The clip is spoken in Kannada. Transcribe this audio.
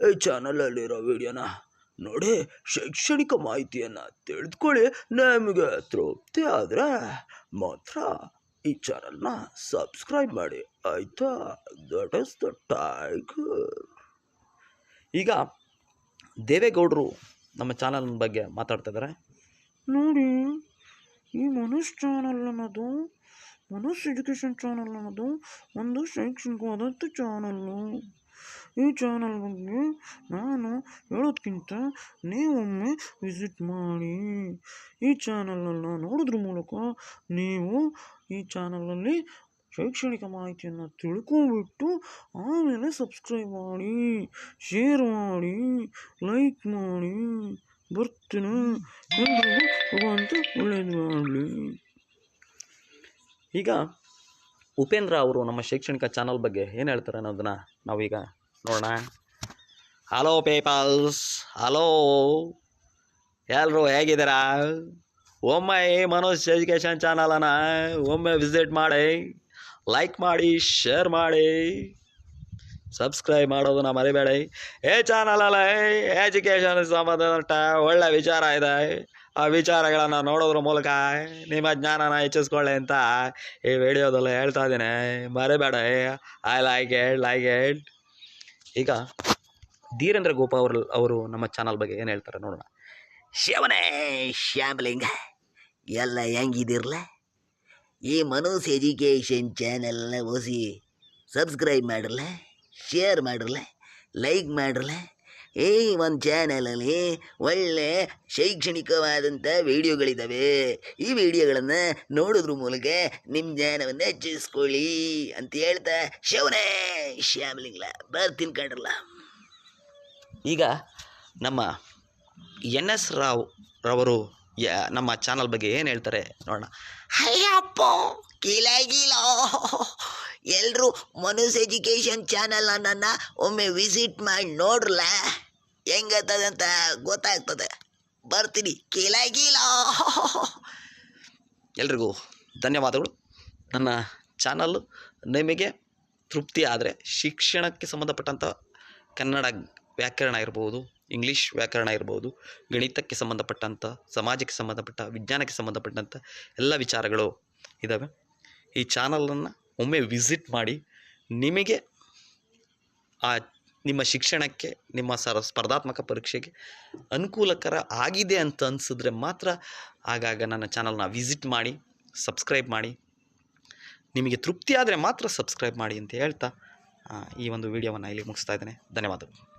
ಈ ಚಾನಲಲ್ಲಿರೋ ವಿಡಿಯೋನ ನೋಡಿ ಶೈಕ್ಷಣಿಕ ಮಾಹಿತಿಯನ್ನು ತಿಳಿದುಕೊಳ್ಳಿ. ನಿಮಗೆ ತೃಪ್ತಿ ಆದರೆ ಮಾತ್ರ ಈ ಚಾನಲ್ನ ಸಬ್ಸ್ಕ್ರೈಬ್ ಮಾಡಿ, ಆಯಿತಾ? That is the tiger. ಈಗ ದೇವೇಗೌಡರು ನಮ್ಮ ಚಾನಲ್ ಬಗ್ಗೆ ಮಾತಾಡ್ತಾ ಇದ್ದಾರೆ ನೋಡಿ. ಈ ಮನೋಜ್ ಚಾನಲ್ ಅನ್ನೋದು, ಮನೋಜ್ ಎಜುಕೇಷನ್ ಚಾನಲ್ ಅನ್ನೋದು ಒಂದು ಶೈಕ್ಷಣಿಕವಾದಂಥ ಚಾನಲ್ಲು. ಈ ಚಾನಲ್ ಬಗ್ಗೆ ನಾನು ಹೇಳೋದಕ್ಕಿಂತ ನೀವೊಮ್ಮೆ ವಿಸಿಟ್ ಮಾಡಿ. ಈ ಚಾನಲನ್ನು ನೋಡೋದ್ರ ಮೂಲಕ ನೀವು ಈ ಚಾನಲಲ್ಲಿ ಶೈಕ್ಷಣಿಕ ಮಾಹಿತಿಯನ್ನು ತಿಳ್ಕೊಂಬಿಟ್ಟು ಆಮೇಲೆ ಸಬ್ಸ್ಕ್ರೈಬ್ ಮಾಡಿ, ಶೇರ್ ಮಾಡಿ, ಲೈಕ್ ಮಾಡಿ. ಬರ್ತೀನಿ. ಎಲ್ರಿಗೂ ಭಗವಂತ ಒಳ್ಳೇದು ಮಾಡಲಿ. ಈಗ ಉಪೇಂದ್ರ ಅವರು ನಮ್ಮ ಶೈಕ್ಷಣಿಕ ಚಾನಲ್ ಬಗ್ಗೆ ಏನು ಹೇಳ್ತಾರೆ ಅನ್ನೋದನ್ನು ನಾವೀಗ ನೋಡೋಣ. ಹಲೋ ಪೀಪಲ್ಸ್, ಹಲೋ, ಎಲ್ಲರೂ ಹೇಗಿದ್ದೀರಾ? ಒಮ್ಮೆ ಈ ಮನೋಜ್ ಎಜುಕೇಷನ್ ಚಾನಲನ್ನು ಒಮ್ಮೆ ವಿಸಿಟ್ ಮಾಡಿ, ಲೈಕ್ ಮಾಡಿ, ಶೇರ್ ಮಾಡಿ, ಸಬ್ಸ್ಕ್ರೈಬ್ ಮಾಡೋದನ್ನ ಮರಿಬೇಡಿ. ಈ ಚಾನಲಲ್ಲಿ ಎಜುಕೇಷನ್ ಸಂಬಂಧಪಟ್ಟ ಒಳ್ಳೆ ವಿಚಾರ ಇದೆ. ಆ ವಿಚಾರಗಳನ್ನು ನೋಡೋದ್ರ ಮೂಲಕ ನಿಮ್ಮ ಜ್ಞಾನನ ಹೆಚ್ಚಿಸ್ಕೊಳ್ಳಿ ಅಂತ ಈ ವಿಡಿಯೋದಲ್ಲಿ ಹೇಳ್ತಾ ಇದ್ದೀನಿ. ಮರಿಬೇಡಿ. I like it. ಈಗ ಧೀರೇಂದ್ರ ಗೋಪಾಲ್ ಅವರು ನಮ್ಮ ಚಾನಲ್ ಬಗ್ಗೆ ಏನು ಹೇಳ್ತಾರೆ ನೋಡೋಣ. ಶಿವನೇ ಶ್ಯಾಮ್ಲಿಂಗ, ಎಲ್ಲ ಹೆಂಗಿದಿರ್ಲ? ಈ ಮನೋಜ್ ಎಜುಕೇಷನ್ ಚಾನಲ್ನ ಓಸಿ ಸಬ್ಸ್ಕ್ರೈಬ್ ಮಾಡಿರಲ್ಲ, ಶೇರ್ ಮಾಡಿರಲ್ಲ, ಲೈಕ್ ಮಾಡಿರಲ್ಲ. ಈ ಒಂದು ಚಾನಲಲ್ಲಿ ಒಳ್ಳೆ ಶೈಕ್ಷಣಿಕವಾದಂಥ ವಿಡಿಯೋಗಳಿದ್ದಾವೆ. ಈ ವಿಡಿಯೋಗಳನ್ನು ನೋಡೋದ್ರ ಮೂಲಕ ನಿಮ್ಮ ಜ್ಞಾನವನ್ನು ಹೆಚ್ಚಿಸ್ಕೊಳ್ಳಿ ಅಂತ ಹೇಳ್ತಾ ಶಿವನೇ ಶ್ಯಾಮ್ಲಿಂಗ್ಲ ಬರ್ತೀನಿ ಕಂಡ್ರಲ್ಲ. ಈಗ ನಮ್ಮ NS ರಾವ್ ರವರು ನಮ್ಮ ಚಾನಲ್ ಬಗ್ಗೆ ಏನು ಹೇಳ್ತಾರೆ ನೋಡೋಣ. ಅಯ್ಯಪ್ಪ, ಕಿಲೋ ಎಲ್ಲರೂ ಮನೋಜ್ ಎಜುಕೇಷನ್ ಚಾನಲನ್ನು ಒಮ್ಮೆ ವಿಸಿಟ್ ಮಾಡಿ ನೋಡ್ರಲ್ಲ, ಹೆಂಗತ್ತದಂತ ಗೊತ್ತಾಗ್ತದೆ. ಬರ್ತೀನಿ. ಕಿಲೋ ಎಲ್ರಿಗೂ ಧನ್ಯವಾದಗಳು. ನನ್ನ ಚಾನಲ್ಲು ನಿಮಗೆ ತೃಪ್ತಿ ಆದರೆ ಶಿಕ್ಷಣಕ್ಕೆ ಸಂಬಂಧಪಟ್ಟಂಥ ಕನ್ನಡ ವ್ಯಾಕರಣ ಇರ್ಬೋದು, ಇಂಗ್ಲೀಷ್ ವ್ಯಾಕರಣ ಇರ್ಬೋದು, ಗಣಿತಕ್ಕೆ ಸಂಬಂಧಪಟ್ಟಂಥ, ಸಮಾಜಕ್ಕೆ ಸಂಬಂಧಪಟ್ಟ, ವಿಜ್ಞಾನಕ್ಕೆ ಸಂಬಂಧಪಟ್ಟಂಥ ಎಲ್ಲ ವಿಚಾರಗಳು ಇದ್ದಾವೆ. ಈ ಚಾನಲನ್ನು ಒಮ್ಮೆ ವಿಸಿಟ್ ಮಾಡಿ. ನಿಮಗೆ ನಿಮ್ಮ ಶಿಕ್ಷಣಕ್ಕೆ, ನಿಮ್ಮ ಸ್ಪರ್ಧಾತ್ಮಕ ಪರೀಕ್ಷೆಗೆ ಅನುಕೂಲಕರ ಆಗಿದೆ ಅಂತ ಅನಿಸಿದ್ರೆ ಮಾತ್ರ ಆಗಾಗ ನನ್ನ ಚಾನಲ್ನ ವಿಸಿಟ್ ಮಾಡಿ, ಸಬ್ಸ್ಕ್ರೈಬ್ ಮಾಡಿ. ನಿಮಗೆ ತೃಪ್ತಿ ಆದರೆ ಮಾತ್ರ ಸಬ್ಸ್ಕ್ರೈಬ್ ಮಾಡಿ ಅಂತ ಹೇಳ್ತಾ ಈ ಒಂದು ವಿಡಿಯೋವನ್ನು ಇಲ್ಲಿ ಮುಗಿಸ್ತಾ ಇದ್ದೇನೆ. ಧನ್ಯವಾದಗಳು.